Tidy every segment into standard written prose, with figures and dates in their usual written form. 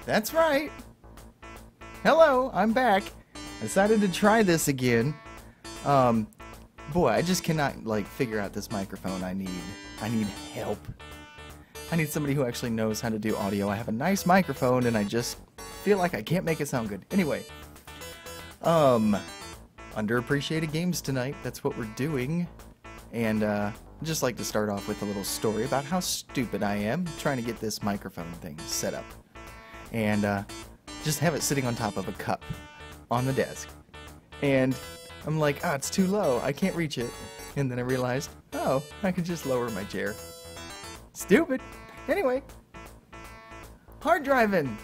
That's right. Hello, I'm back. I decided to try this again. Boy, I just cannot, like, figure out this microphone. I need help. I need somebody who actually knows how to do audio. I have a nice microphone, and I just feel like I can't make it sound good. Anyway, underappreciated games tonight. That's what we're doing. And, I'd just like to start off with a little story about how stupid I am trying to get this microphone thing set up. And, just have it sitting on top of a cup on the desk. And I'm like, it's too low. I can't reach it. And then I realized, oh, I could just lower my chair. Stupid. Anyway. Hard driving.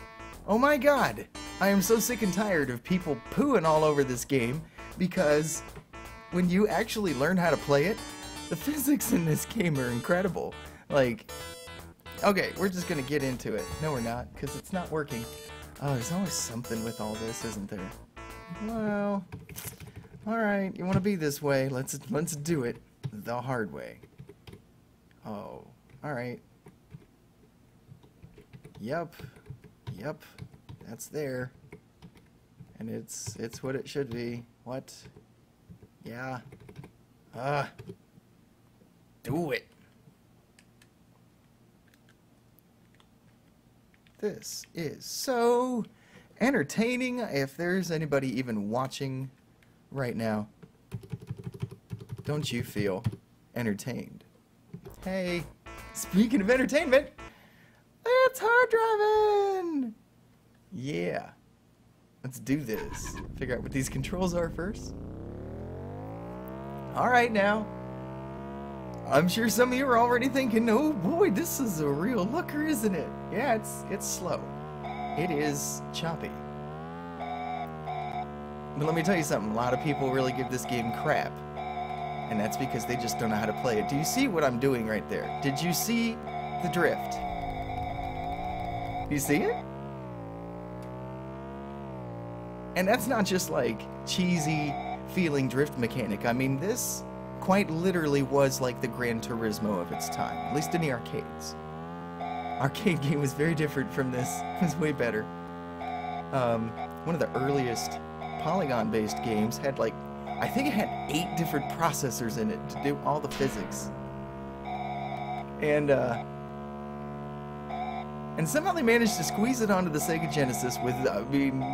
Oh my god. I am so sick and tired of people pooing all over this game because when you actually learn how to play it, the physics in this game are incredible. Like, okay, we're just gonna get into it. No, we're not, because it's not working. Oh, there's always something with all this, isn't there? Well, alright, you want to be this way. Let's do it the hard way. Oh, alright. Yep, that's there. And it's what it should be. What? Yeah. Do it. This is so entertaining. If there's anybody even watching right now, don't you feel entertained? Hey, speaking of entertainment, it's hard driving! Yeah. Let's do this. Figure out what these controls are first. Alright now. I'm sure some of you are already thinking, oh boy, this is a real looker, isn't it? Yeah, it's slow. It is choppy. But let me tell you something, a lot of people really give this game crap. And that's because they just don't know how to play it. Do you see what I'm doing right there? Did you see the drift? You see it? And that's not just like cheesy feeling drift mechanic. I mean, this quite literally was like the Gran Turismo of its time, at least in the arcades. Arcade game was very different from this. It was way better. One of the earliest polygon-based games had like, I think it had 8 different processors in it to do all the physics. And somehow they managed to squeeze it onto the Sega Genesis with, I mean,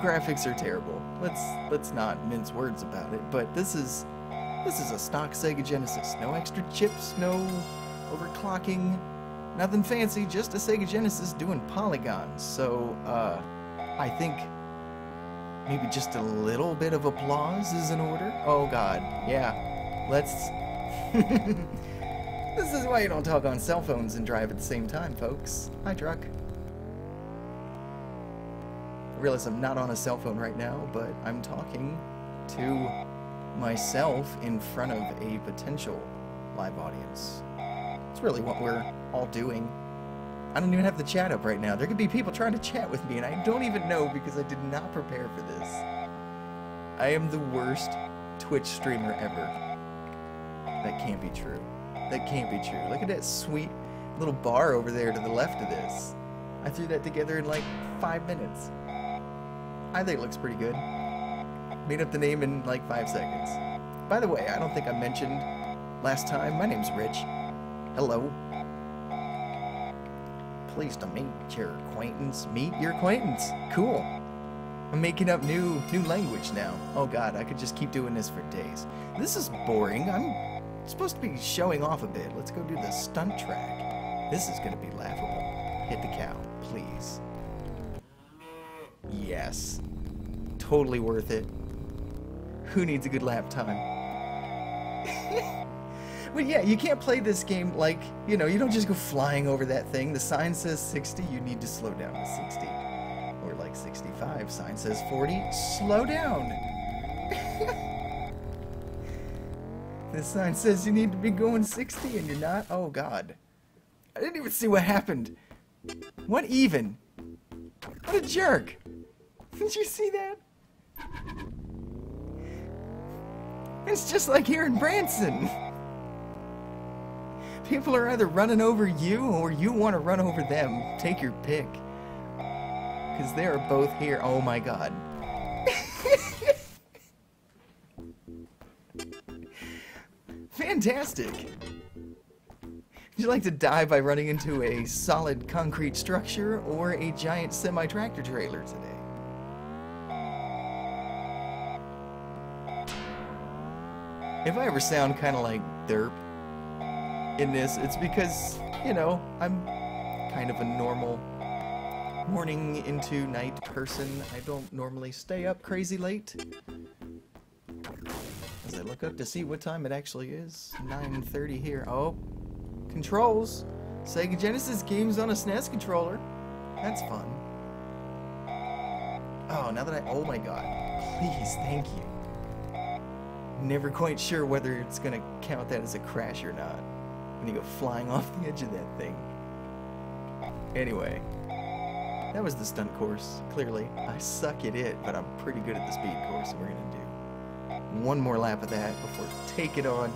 graphics are terrible. Let's not mince words about it, but this is a stock Sega Genesis. No extra chips, no overclocking, nothing fancy, just a Sega Genesis doing polygons. So, I think maybe just a little bit of applause is in order. Oh god, yeah. Let's... This is why you don't talk on cell phones and drive at the same time, folks. Hi, truck. I realize I'm not on a cell phone right now, but I'm talking to myself in front of a potential live audience. It's really what we're all doing. I don't even have the chat up right now. There could be people trying to chat with me, and I don't even know because I did not prepare for this. I am the worst Twitch streamer ever. That can't be true. That can't be true. Look at that sweet little bar over there to the left of this. I threw that together in like 5 minutes. I think it looks pretty good. Made up the name in like 5 seconds. By the way, I don't think I mentioned last time, my name's Rich. Hello. Pleased to meet your acquaintance. Meet your acquaintance. Cool. I'm making up new language now. Oh god, I could just keep doing this for days. This is boring. I'm supposed to be showing off a bit. Let's go do the stunt track. This is gonna be laughable. Hit the cow, please. Yes. Totally worth it. Who needs a good lap time? But yeah, you can't play this game like, you know, you don't just go flying over that thing. The sign says 60, you need to slow down to 60. Or like 65, sign says 40, slow down. The sign says you need to be going 60 and you're not? Oh god. I didn't even see what happened. What even? What a jerk. Did you see that? It's just like here in Branson. People are either running over you or you want to run over them. Take your pick. Because they are both here. Oh my god. Fantastic. Would you like to die by running into a solid concrete structure or a giant semi-tractor trailer today? If I ever sound kind of like derp in this, it's because, you know, I'm kind of a normal morning into night person. I don't normally stay up crazy late. As I look up to see what time it actually is, 9:30 here. Oh, controls. Sega Genesis games on a SNES controller. That's fun. Oh, now that oh my god. Please, thank you. Never quite sure whether it's gonna count that as a crash or not when you go flying off the edge of that thing. Anyway, that was the stunt course. Clearly, I suck at it, but I'm pretty good at the speed course, so we're gonna do one more lap of that before taking on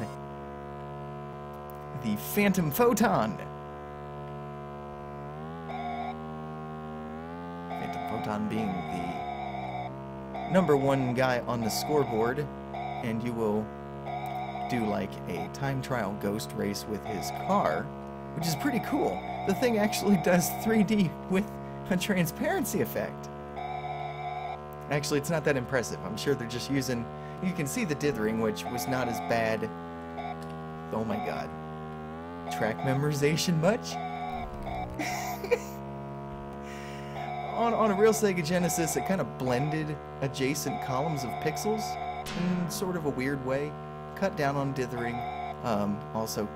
the Phantom Photon. Phantom Photon being the #1 guy on the scoreboard. And you will do like a time trial ghost race with his car, which is pretty cool. The thing actually does 3D with a transparency effect. Actually, it's not that impressive. I'm sure they're just using... You can see the dithering, which was not as bad. Oh my god. Track memorization much? on a real Sega Genesis, it kind of blended adjacent columns of pixels in sort of a weird way. Cut down on dithering. Also,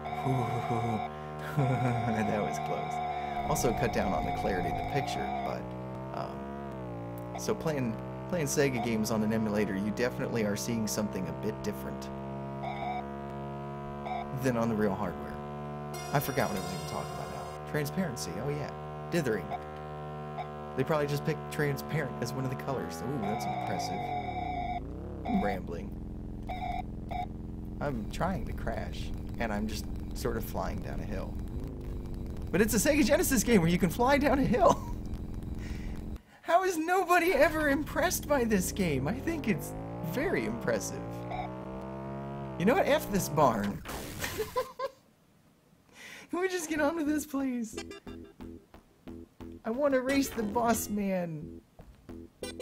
that was close. Also cut down on the clarity of the picture, but so playing Sega games on an emulator, you definitely are seeing something a bit different than on the real hardware. I forgot what I was even talking about now. Transparency, oh yeah. Dithering. They probably just picked transparent as one of the colors. Ooh, that's impressive. I'm rambling. I'm trying to crash, and I'm just sort of flying down a hill. But it's a Sega Genesis game where you can fly down a hill. How is nobody ever impressed by this game? I think it's very impressive. You know what? F this barn. Can we just get on with this, please? I want to race the boss man. The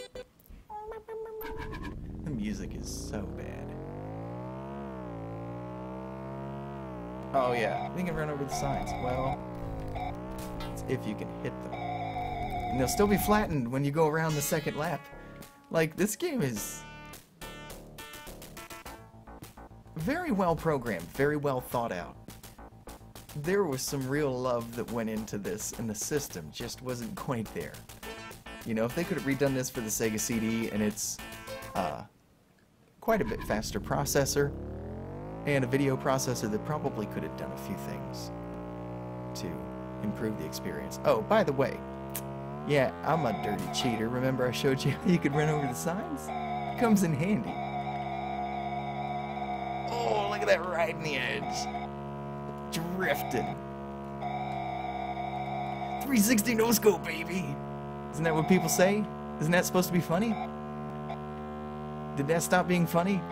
music is so bad. Oh yeah, you can run over the signs. Well, it's if you can hit them. And they'll still be flattened when you go around the second lap. Like, this game is very well programmed, very well thought out. There was some real love that went into this, and the system just wasn't quite there. You know, if they could have redone this for the Sega CD, and it's quite a bit faster processor, and a video processor that probably could have done a few things to improve the experience. Oh, by the way, yeah, I'm a dirty cheater. Remember I showed you how you could run over the signs? It comes in handy. Oh, look at that right in the edge. Drifting. 360 no-scope, baby! Isn't that what people say? Isn't that supposed to be funny? Did that stop being funny?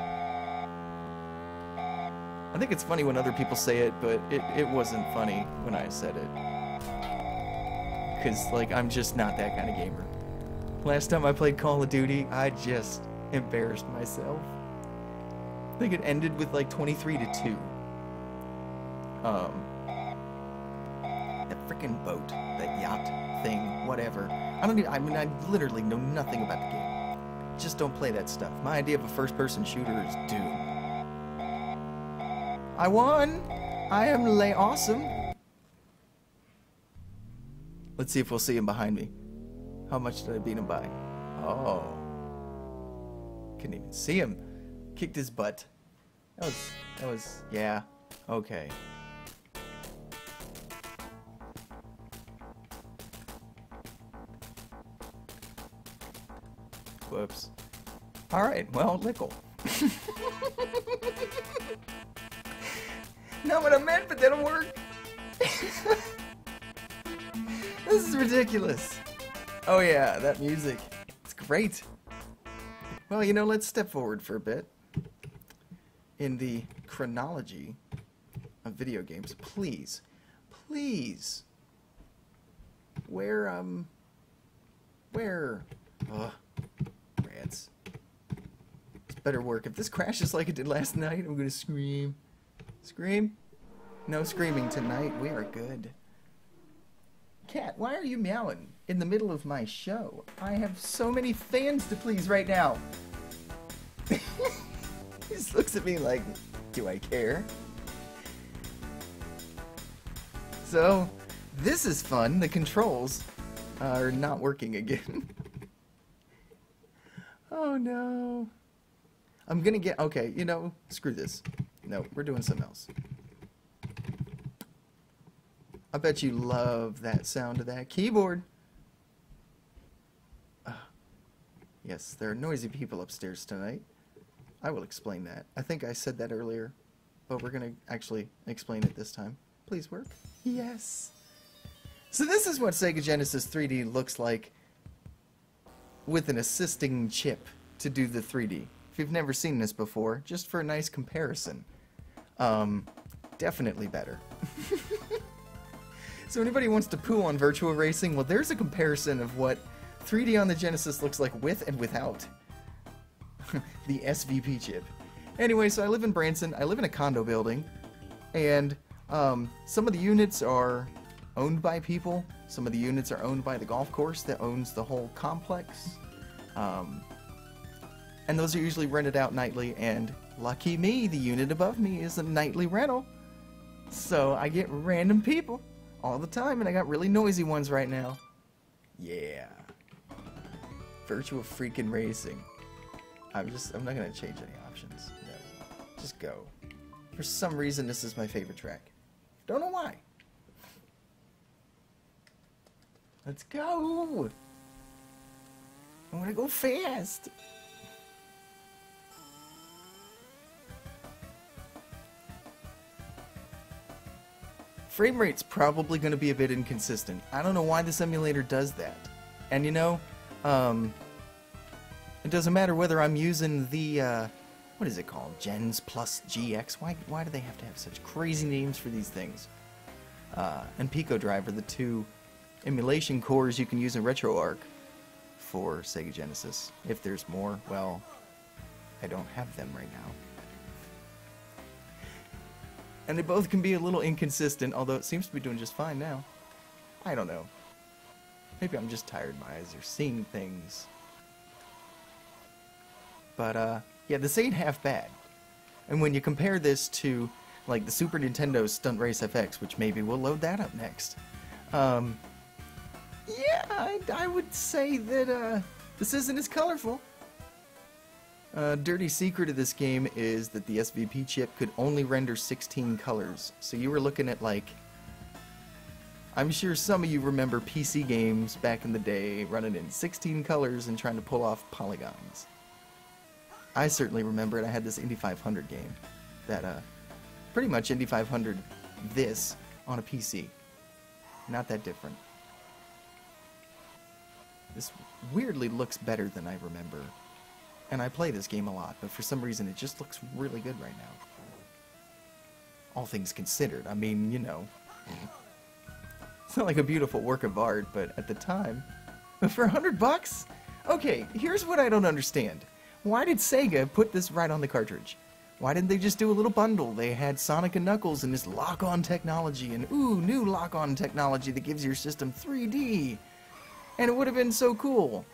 I think it's funny when other people say it, but it wasn't funny when I said it. Because, like, I'm just not that kind of gamer. Last time I played Call of Duty, I just embarrassed myself. I think it ended with, like, 23-2. That freaking boat, that yacht thing, whatever. I literally know nothing about the game. Just don't play that stuff. My idea of a first-person shooter is doomed. I won! I am awesome! Let's see if we'll see him behind me. How much did I beat him by? Oh. Couldn't even see him. Kicked his butt. That was, yeah. Okay. Whoops. Alright, well, Lickle. Not what I meant, but that'll work. This is ridiculous. Oh yeah, that music. It's great. Well, you know, let's step forward for a bit in the chronology of video games. Please, please. Where, ugh, rats. It's better work. If this crashes like it did last night, I'm gonna scream. Scream? No screaming tonight. We are good. Cat, why are you meowing in the middle of my show? I have so many fans to please right now. He just looks at me like, do I care? So, this is fun. The controls are not working again. Oh no. I'm gonna get, okay, you know, screw this. No, we're doing something else. I bet you love that sound of that keyboard. Yes, there are noisy people upstairs tonight. I will explain that. I think I said that earlier, but we're going to actually explain it this time. Please work. Yes. So this is what Sega Genesis 3D looks like with an assisting chip to do the 3D. If you've never seen this before, just for a nice comparison. Definitely better. So anybody wants to poo on virtual racing, well, there's a comparison of what 3D on the Genesis looks like with and without the SVP chip. Anyway, so I live in Branson. I live in a condo building, and some of the units are owned by people. Some of the units are owned by the golf course that owns the whole complex. And those are usually rented out nightly, and lucky me, the unit above me is a nightly rental. So I get random people all the time, and I got really noisy ones right now. Yeah. Virtual freaking racing. I'm not gonna change any options. No. Just go. For some reason, this is my favorite track. Don't know why. Let's go. I wanna go fast. Frame rate's probably going to be a bit inconsistent. I don't know why this emulator does that. And you know, it doesn't matter whether I'm using the, what is it called? Gens plus GX? Why do they have to have such crazy names for these things? And Pico Driver, the two emulation cores you can use in RetroArch for Sega Genesis. If there's more, well, I don't have them right now. And they both can be a little inconsistent, although it seems to be doing just fine now. I don't know. Maybe I'm just tired. My eyes are seeing things. But, yeah, this ain't half bad. And when you compare this to, like, the Super Nintendo Stunt Race FX, which maybe we'll load that up next. Yeah, I would say that, this isn't as colorful. Dirty secret of this game is that the SVP chip could only render 16 colors. So you were looking at, like, I'm sure some of you remember PC games back in the day running in 16 colors and trying to pull off polygons. I certainly remember it. I had this Indy 500 game that, pretty much Indy 500 this on a PC. Not that different. This weirdly looks better than I remember. And I play this game a lot, but for some reason it just looks really good right now. All things considered, I mean, you know. It's not like a beautiful work of art, but at the time, for $100? Okay, here's what I don't understand. Why did Sega put this right on the cartridge? Why didn't they just do a little bundle? They had Sonic and Knuckles and this lock-on technology, and ooh, new lock-on technology that gives your system 3D. And it would have been so cool.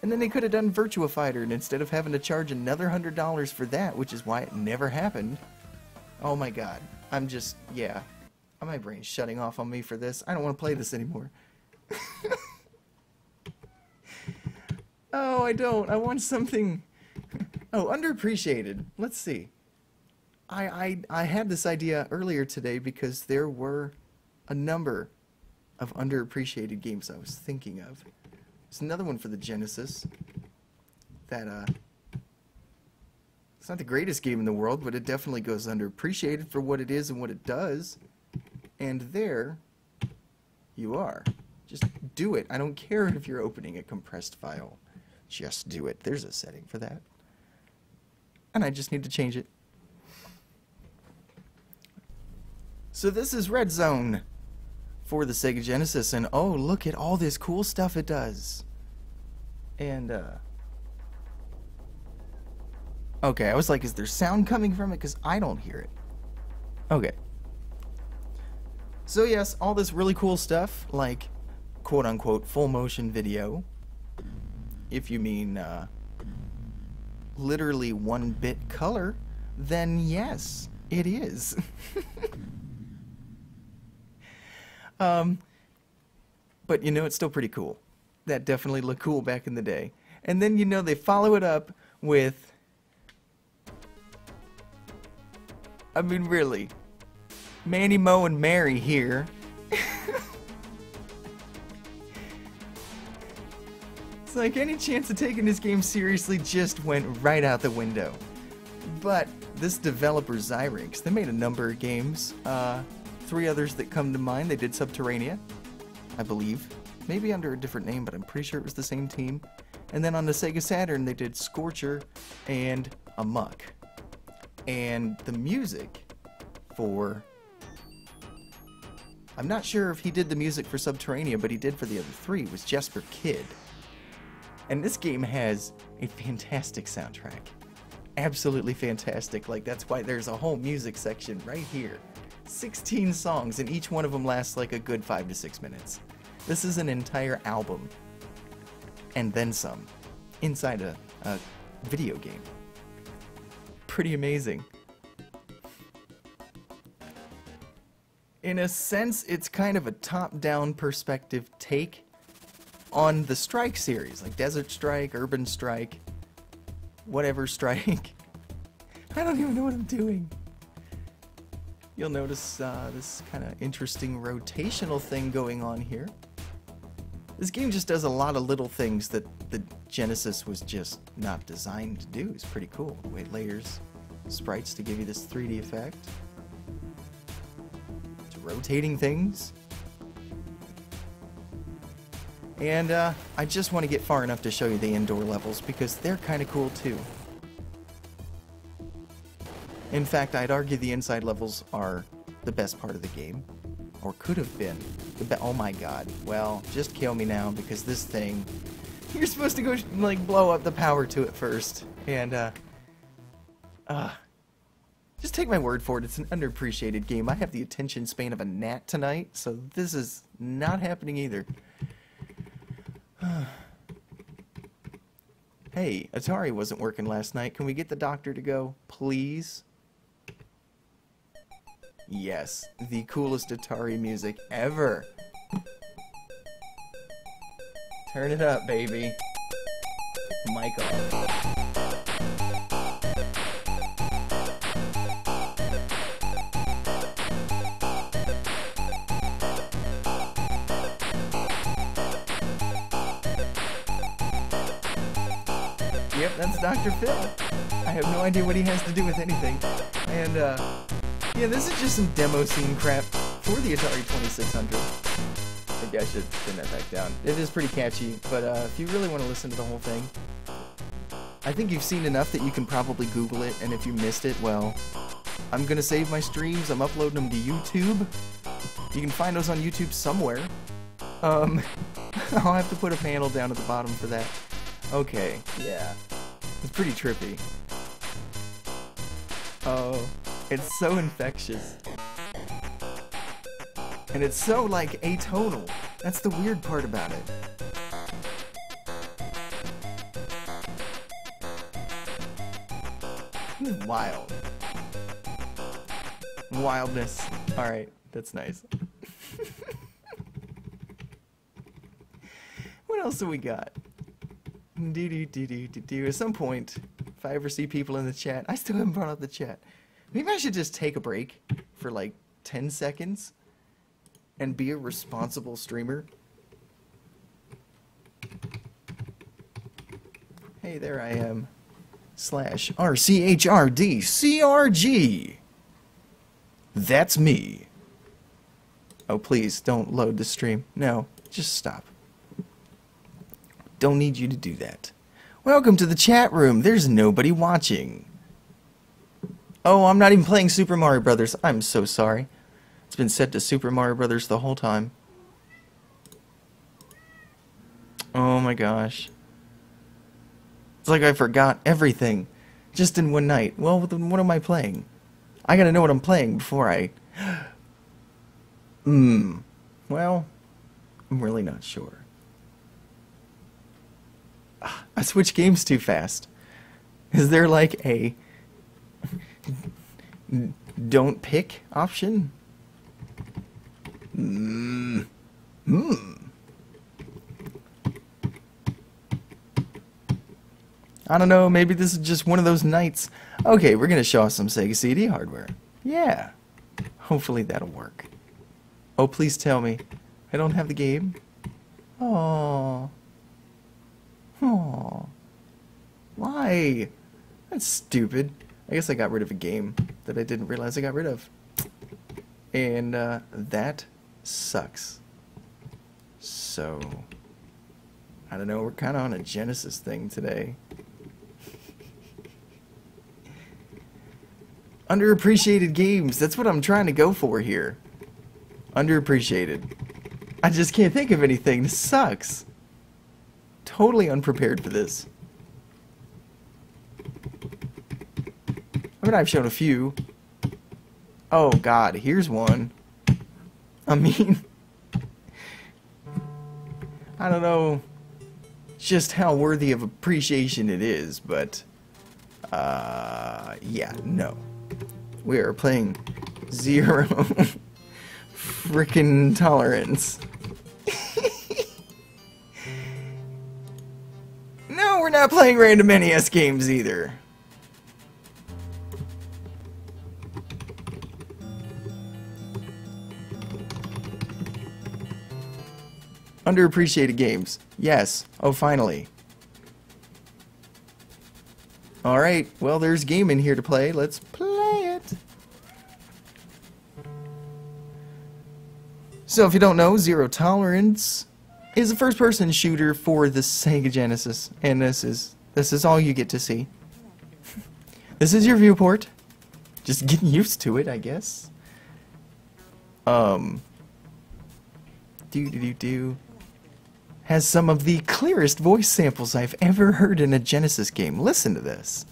And then they could have done Virtua Fighter, and instead of having to charge another $100 for that, which is why it never happened. Oh my god. I'm just, yeah. My brain's shutting off on me for this. I don't want to play this anymore. Oh, I don't. I want something... Oh, Underappreciated. Let's see. I had this idea earlier today because there were a number of underappreciated games I was thinking of. There's another one for the Genesis that, it's not the greatest game in the world, but it definitely goes underappreciated for what it is and what it does. And there you are. Just do it. I don't care if you're opening a compressed file. Just do it. There's a setting for that. And I just need to change it. So this is Red Zone for the Sega Genesis, and oh, look at all this cool stuff it does. And okay, I was like, is there sound coming from it? Because I don't hear it. Okay. So yes, all this really cool stuff, like quote-unquote full motion video, if you mean literally 1-bit color, then yes, it is. But you know, it's still pretty cool. That definitely looked cool back in the day. And then, you know, they follow it up with, I mean, really, Manny, Mo, and Mary here. It's like any chance of taking this game seriously just went right out the window. But this developer, Zyrinx, they made a number of games. 3 others that come to mind. They did Subterranea, I believe. Maybe under a different name, but I'm pretty sure it was the same team. And then on the Sega Saturn, they did Scorcher and Amok. And the music for... I'm not sure if he did the music for Subterranea, but he did for the other 3, was Jesper Kyd. And this game has a fantastic soundtrack. Absolutely fantastic. Like, that's why there's a whole music section right here. 16 songs, and each one of them lasts like a good 5 to 6 minutes. This is an entire album, and then some, inside a video game. Pretty amazing. In a sense, it's kind of a top-down perspective take on the Strike series, like Desert Strike, Urban Strike, whatever Strike. I don't even know what I'm doing. You'll notice this kind of interesting rotational thing going on here. This game just does a lot of little things that the Genesis was just not designed to do. It's pretty cool. Weight layers, sprites to give you this 3D effect. It's rotating things. And I just want to get far enough to show you the indoor levels because they're kind of cool too. In fact, I'd argue the inside levels are the best part of the game. Or could have been. Oh my god. Well, just kill me now because this thing... You're supposed to go, like, blow up the power to it first. And, just take my word for it. It's an underappreciated game. I have the attention span of a gnat tonight, so this is not happening either. Hey, Atari wasn't working last night. Can we get the doctor to go, please? Yes, the coolest Atari music ever. Turn it up, baby. Mic off. Yep, that's Dr. Phil. I have no idea what he has to do with anything. And, yeah, this is just some demo scene crap for the Atari 2600. Maybe I should turn that back down. It is pretty catchy, but if you really want to listen to the whole thing, I think you've seen enough that you can probably Google it, and if you missed it, well, I'm going to save my streams. I'm uploading them to YouTube. You can find those on YouTube somewhere. I'll have to put a panel down at the bottom for that. Okay, yeah. It's pretty trippy. Oh, it's so infectious. And it's so, like, atonal. That's the weird part about it. It's wild. Wildness. Alright, that's nice. What else do we got? At some point, if I ever see people in the chat, I still haven't brought up the chat. Maybe I should just take a break for like 10 seconds and be a responsible streamer. Hey, there I am. /RCHRDCRG. That's me. Oh, please, don't load the stream. No, just stop. Don't need you to do that. Welcome to the chat room. There's nobody watching. Oh, I'm not even playing Super Mario Brothers. I'm so sorry. It's been set to Super Mario Brothers the whole time. Oh my gosh. It's like I forgot everything. Just in one night. Well, then what am I playing? I gotta know what I'm playing before I... Well, I'm really not sure. I switch games too fast. Is there like a don't pick option? I don't know, maybe this is just one of those nights. Okay, we're gonna show off some Sega CD hardware. Yeah. Hopefully that'll work. Oh, please tell me I don't have the game. Oh. Oh. Why? That's stupid. I guess I got rid of a game that I didn't realize I got rid of. And that sucks. So, I don't know, we're kind of on a Genesis thing today. Underappreciated games, that's what I'm trying to go for here. Underappreciated. I just can't think of anything, this sucks. Totally unprepared for this. I mean, I've shown a few. Oh god, here's one. I mean, I don't know just how worthy of appreciation it is, but yeah, no. We are playing Zero Frickin' Tolerance. No, we're not playing random NES games either. Underappreciated games. Yes. Oh, finally. Alright, well, there's a game in here to play. Let's play it. So, if you don't know, Zero Tolerance is a first-person shooter for the Sega Genesis. And this is all you get to see. This is your viewport. Just getting used to it, I guess. Has some of the clearest voice samples I've ever heard in a Genesis game. Listen to this.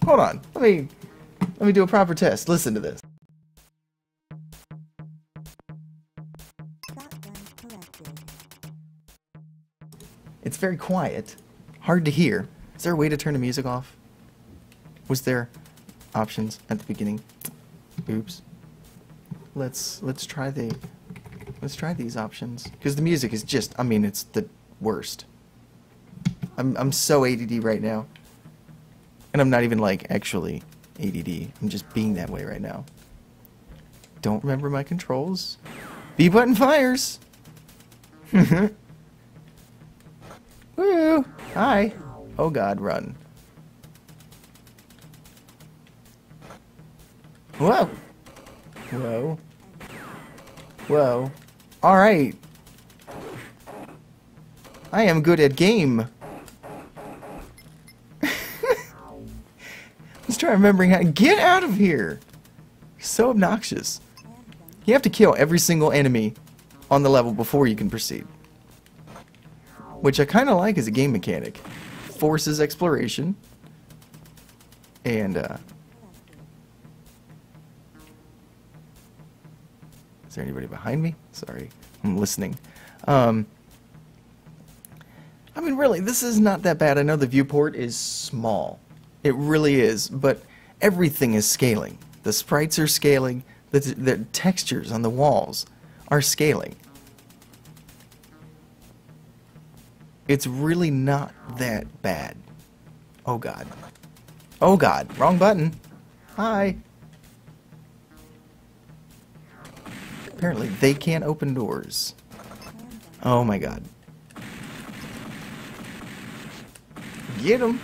Hold on. Let me do a proper test. Listen to this. It's very quiet. Hard to hear. Is there a way to turn the music off? Was there options at the beginning? Oops. Let's try these options, because the music is just, I mean, it's the worst. I'm so ADD right now, and I'm not even like actually ADD. I'm just being that way right now. Don't remember my controls. B button fires. Woo! Hi. Oh God, run. Whoa. Whoa. Whoa. Alright. I am good at game. Let's try remembering how to get out of here. So obnoxious. You have to kill every single enemy on the level before you can proceed. Which I kind of like as a game mechanic. Forces exploration. And, is there anybody behind me? Sorry, I'm listening. I mean, really, this is not that bad. I know the viewport is small. It really is, but everything is scaling. The sprites are scaling. The textures on the walls are scaling. It's really not that bad. Oh God. Oh God, wrong button. Hi. Apparently they can't open doors. Oh my God. Get him.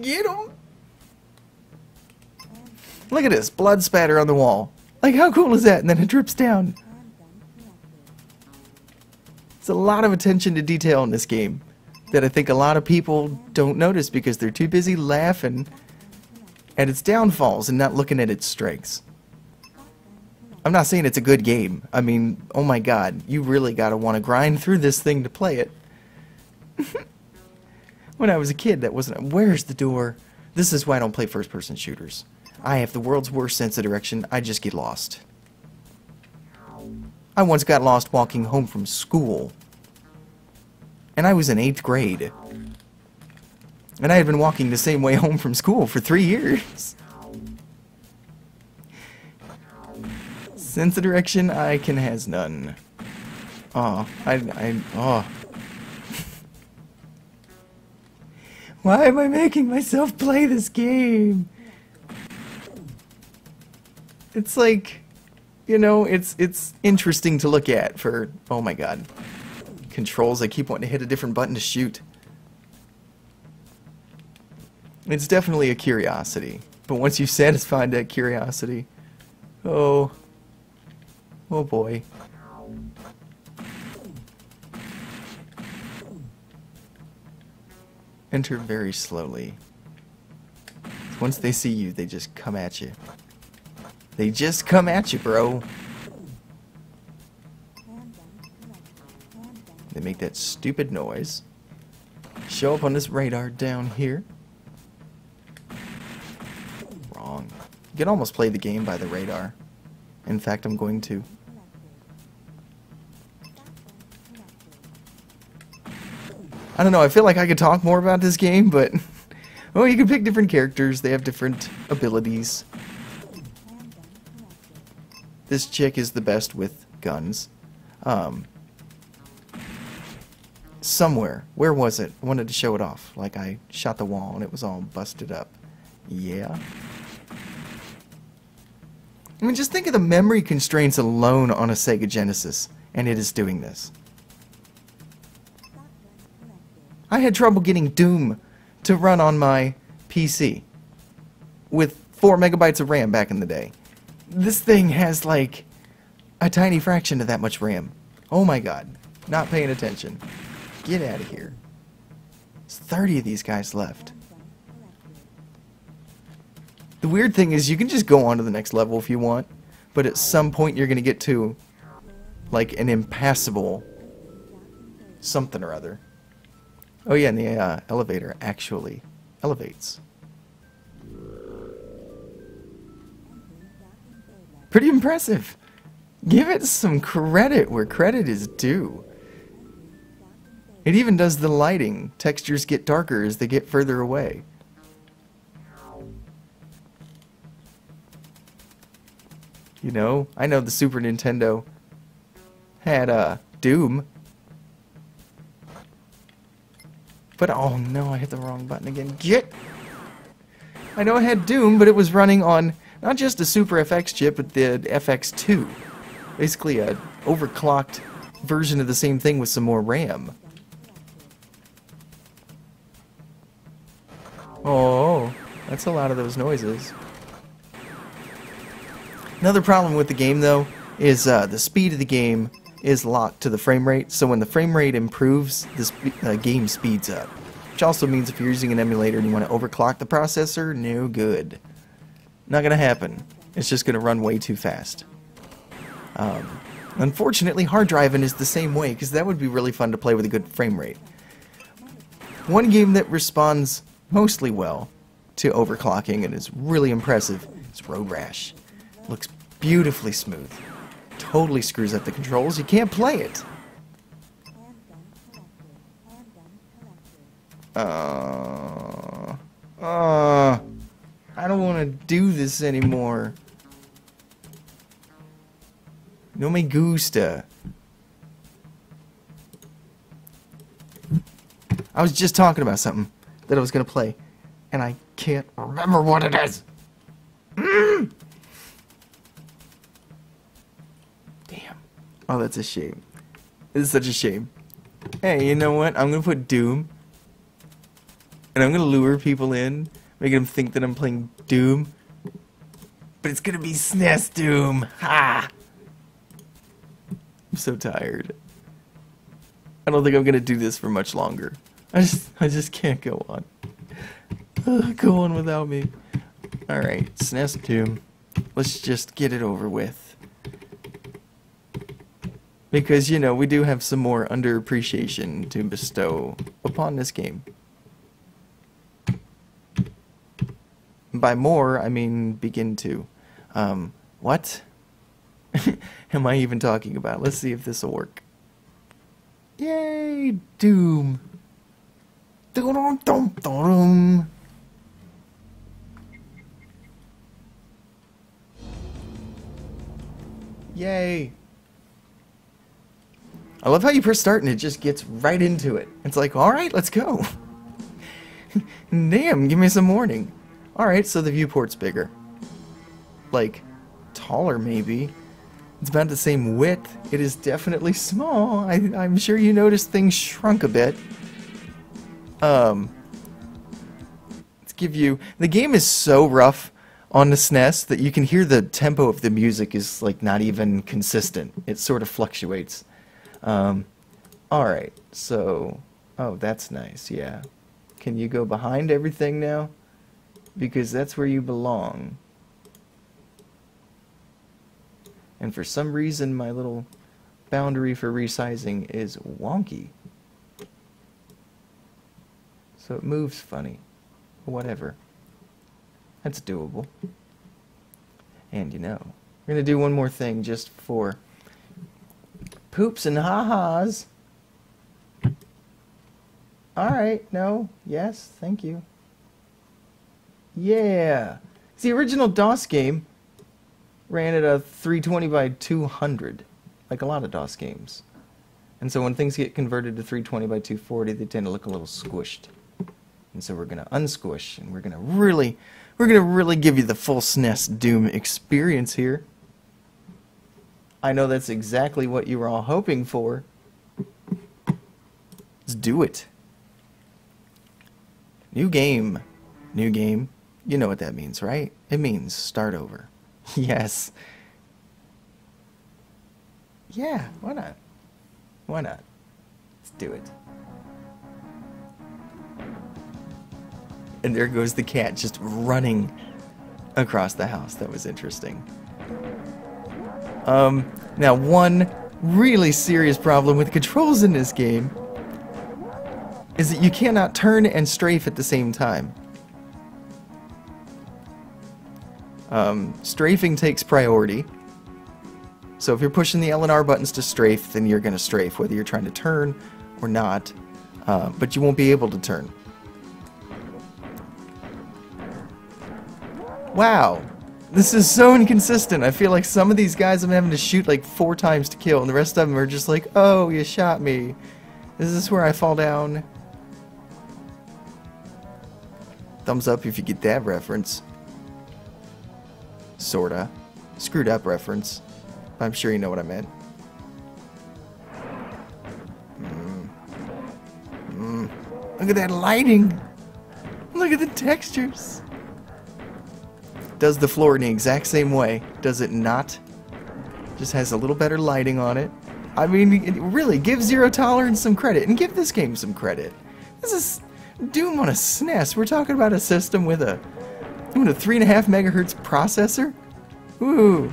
Get him. Look at this. Blood spatter on the wall. Like, how cool is that? And then it drips down. It's a lot of attention to detail in this game that I think a lot of people don't notice because they're too busy laughing at its downfalls and not looking at its strengths. I'm not saying it's a good game. I mean, oh my god, you really gotta want to grind through this thing to play it. When I was a kid, that wasn't... Where's the door? This is why I don't play first-person shooters. I have the world's worst sense of direction. I just get lost. I once got lost walking home from school. And I was in 8th grade. And I had been walking the same way home from school for 3 years. Sense of direction, I can has none. Oh, oh. Why am I making myself play this game? It's like, you know, it's interesting to look at for, oh my god. Controls, I keep wanting to hit a different button to shoot. It's definitely a curiosity. But once you've satisfied that curiosity, oh boy. Enter very slowly. Once they see you, they just come at you. They just come at you, bro. They make that stupid noise. Show up on this radar down here. Wrong. You can almost play the game by the radar. In fact, I'm going to. I don't know, I feel like I could talk more about this game, but... well, you can pick different characters. They have different abilities. This chick is the best with guns. Somewhere. Where was it? I wanted to show it off. Like I shot the wall and it was all busted up. Yeah. I mean, just think of the memory constraints alone on a Sega Genesis, and it is doing this. I had trouble getting Doom to run on my PC with 4 megabytes of RAM back in the day. This thing has like a tiny fraction of that much RAM. Oh my god. Not paying attention. Get out of here. There's 30 of these guys left. The weird thing is you can just go on to the next level if you want, but at some point you're going to get to like an impassable something or other. Oh yeah, and the elevator actually elevates. Pretty impressive. Give it some credit where credit is due. It even does the lighting. Textures get darker as they get further away. You know, I know the Super Nintendo had Doom. But, oh no, I hit the wrong button again. Get! I know I had Doom, but it was running on not just a Super FX chip, but the FX2. Basically a overclocked version of the same thing with some more RAM. Oh, that's a lot of those noises. Another problem with the game, though, is the speed of the game is locked to the frame rate, so when the frame rate improves, the game speeds up. Which also means if you're using an emulator and you want to overclock the processor, no good. Not gonna happen. It's just gonna run way too fast. Unfortunately, hard driving is the same way, because that would be really fun to play with a good frame rate. One game that responds mostly well to overclocking and is really impressive is Road Rash. Looks beautifully smooth. Totally screws up the controls. You can't play it. I don't want to do this anymore. No me gusta. I was just talking about something that I was going to play, and I can't remember what it is. Damn. Oh, that's a shame. It's such a shame. Hey, you know what? I'm going to put Doom, and I'm going to lure people in, making them think that I'm playing Doom. But it's gonna be SNES Doom. Ha! I'm so tired. I don't think I'm gonna do this for much longer. I just can't go on. Go on without me. Alright, SNES Doom. Let's just get it over with. Because, you know, we do have some more underappreciation to bestow upon this game. By more, I mean begin to. What am I even talking about? Let's see if this will work. Yay, Doom. Dum-dum-dum-dum. Yay. I love how you press start and it just gets right into it. It's like, alright, let's go. Damn, give me some warning. Alright, so the viewport's bigger. Like, taller maybe. It's about the same width. It is definitely small. I'm sure you noticed things shrunk a bit. Let's give you... The game is so rough on the SNES that you can hear the tempo of the music is like not even consistent. It sort of fluctuates. Alright, so... Oh, that's nice, yeah. Can you go behind everything now? Because that's where you belong. And for some reason my little boundary for resizing is wonky. So it moves funny. Whatever. That's doable. And you know, we're gonna do one more thing just for poops and ha-has. Alright, no, yes, thank you. Yeah. The original DOS game ran at a 320 by 200, like a lot of DOS games. And so when things get converted to 320 by 240, they tend to look a little squished. And so we're gonna unsquish, and we're gonna really give you the full SNES Doom experience here. I know that's exactly what you were all hoping for. Let's do it. New game. New game. You know what that means, right? It means start over. Yes. Yeah, why not? Why not? Let's do it. And there goes the cat just running across the house. That was interesting. Now one really serious problem with controls in this game is that you cannot turn and strafe at the same time. Strafing takes priority. So if you're pushing the L and R buttons to strafe, then you're going to strafe, whether you're trying to turn or not. But you won't be able to turn. Wow. This is so inconsistent. I feel like some of these guys I'm having to shoot like 4 times to kill, and the rest of them are just like, oh, you shot me. Is this where I fall down? Thumbs up if you get that reference. Sorta. Screwed up reference. I'm sure you know what I meant. Look at that lighting! Look at the textures! Does the floor in the exact same way. Does it not? Just has a little better lighting on it. I mean, really, give Zero Tolerance some credit, and give this game some credit. This is Doom on a SNES. We're talking about a system with a 3.5 megahertz processor? Ooh.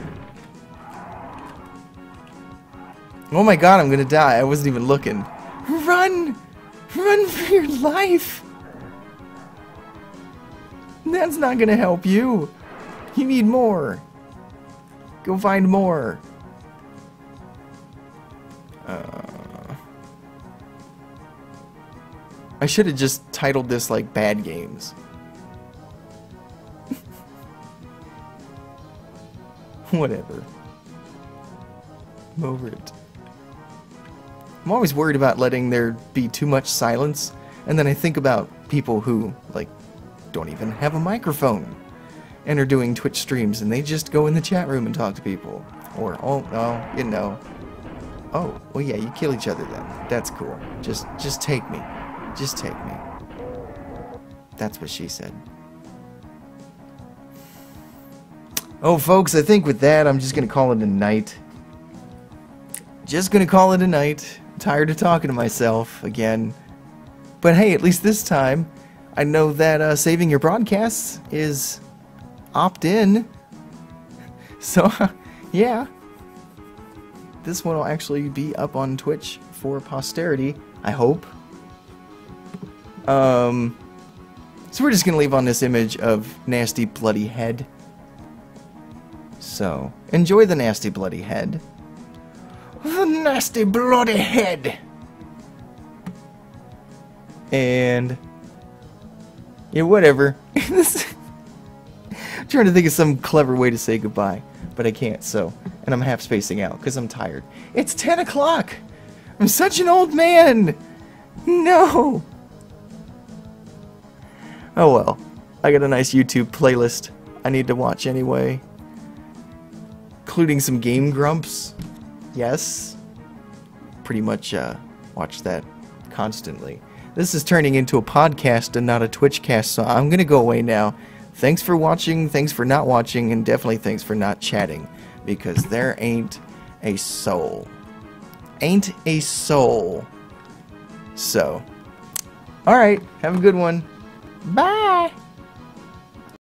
Oh my god, I'm gonna die. I wasn't even looking. Run! Run for your life! That's not gonna help you. You need more. Go find more. I should have just titled this like Bad Games. Whatever. I'm over it. I'm always worried about letting there be too much silence, and then I think about people who, like, don't even have a microphone and are doing Twitch streams, and they just go in the chat room and talk to people. Or, oh, you know. Oh, well, yeah, you kill each other then. That's cool. Just take me. Just take me. That's what she said. Oh, folks, I think with that, I'm just going to call it a night. Just going to call it a night. I'm tired of talking to myself again. But hey, at least this time, I know that saving your broadcasts is opt-in. So, yeah. This one will actually be up on Twitch for posterity, I hope. So we're just going to leave on this image of nasty bloody head. So, enjoy the nasty bloody head. The nasty bloody head! And... yeah, whatever. I'm trying to think of some clever way to say goodbye, but I can't, so... and I'm half spacing out, because I'm tired. It's 10 o'clock! I'm such an old man! No! Oh well. I got a nice YouTube playlist I need to watch anyway. Including some Game Grumps. Yes. Pretty much watch that constantly. This is turning into a podcast and not a Twitchcast, so I'm gonna go away now. Thanks for watching, thanks for not watching, and definitely thanks for not chatting. Because there ain't a soul. Ain't a soul. So, alright, have a good one. Bye!